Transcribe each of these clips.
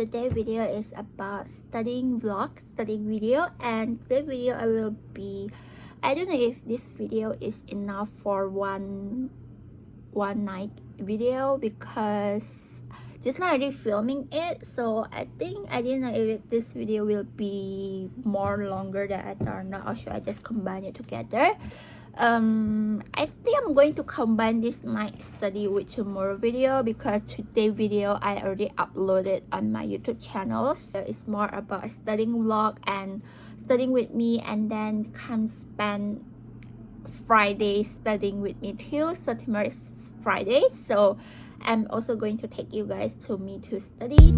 today's video is about studying video, and today's video I don't know if this video is enough for one night video because just not really filming it, so I didn't know if this video will be more longer than I thought or not, or should I just combine it together. I think I'm going to combine this night study with tomorrow video because today's video I already uploaded on my YouTube channel. So it's more about a studying vlog and studying with me, and then can spend Friday studying with me too. So tomorrow is Friday, so I'm also going to take you guys to me to study.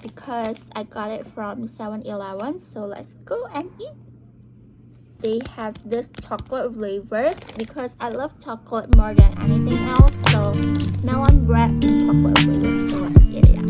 Because I got it from 7-Eleven, so let's go and eat. They have this chocolate flavors because I love chocolate more than anything else, so melon bread and chocolate flavor, so let's get it out.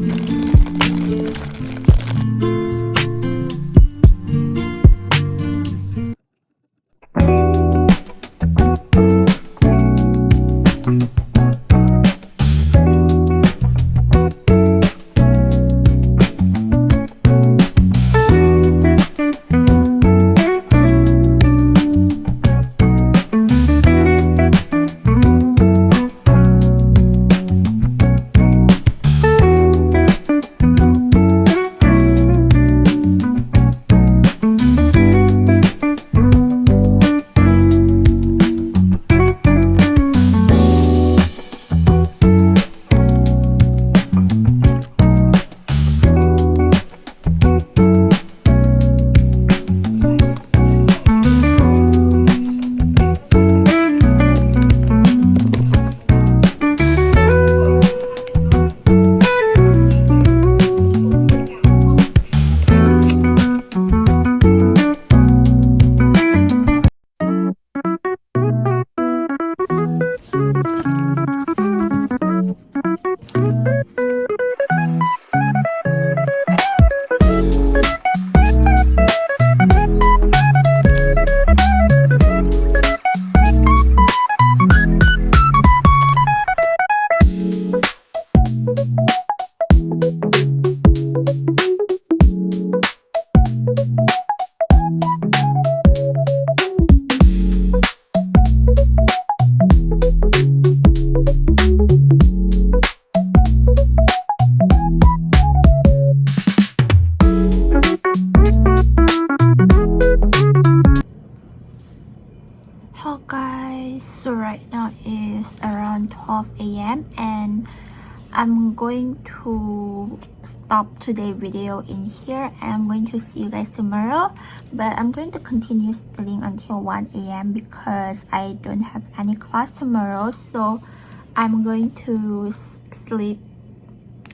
Hello guys, so right now is around 12 a.m. and I'm going to stop today's video in here, and I'm going to see you guys tomorrow, but I'm going to continue studying until 1 a.m. because I don't have any class tomorrow, so I'm going to sleep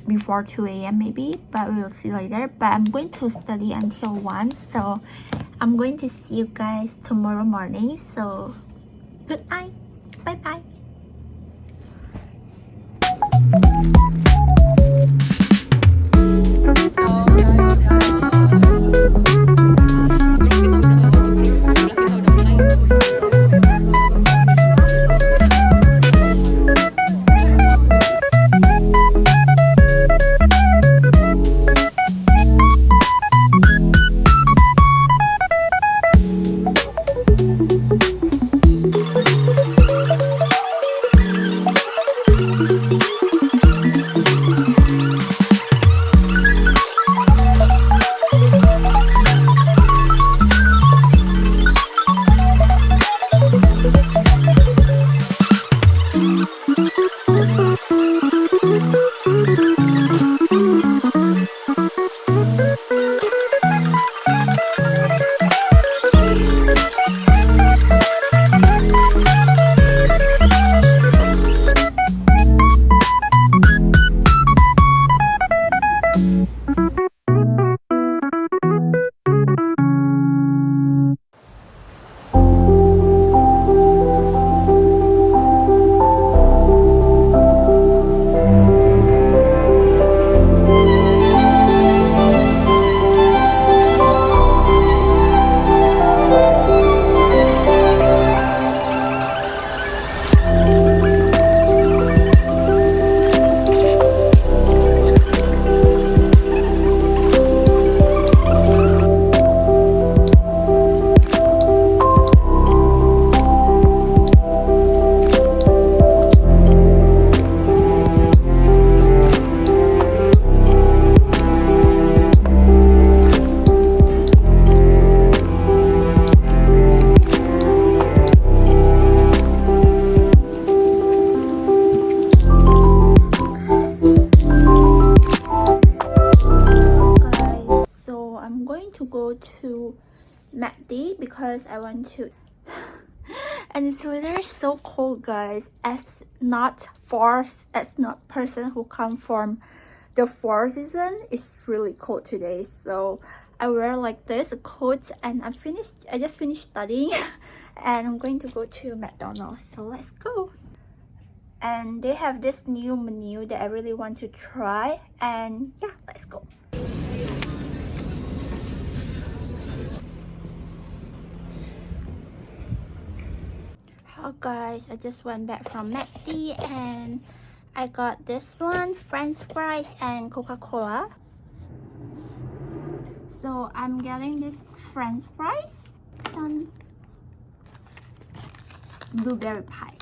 before 2 a.m. maybe, but we'll see later. But I'm going to study until 1, so I'm going to see you guys tomorrow morning. So good night, bye bye. McD because I want to. And it's literally so cold, guys. As not person who come from the fall season, it's really cold today. So I wear like this a coat, and I just finished studying and I'm going to go to McDonald. So let's go. And they have this new menu that I really want to try, and yeah, let's go. Hello guys, I just went back from McD and I got this one, French fries and Coca-Cola. So I'm getting this French fries and blueberry pie.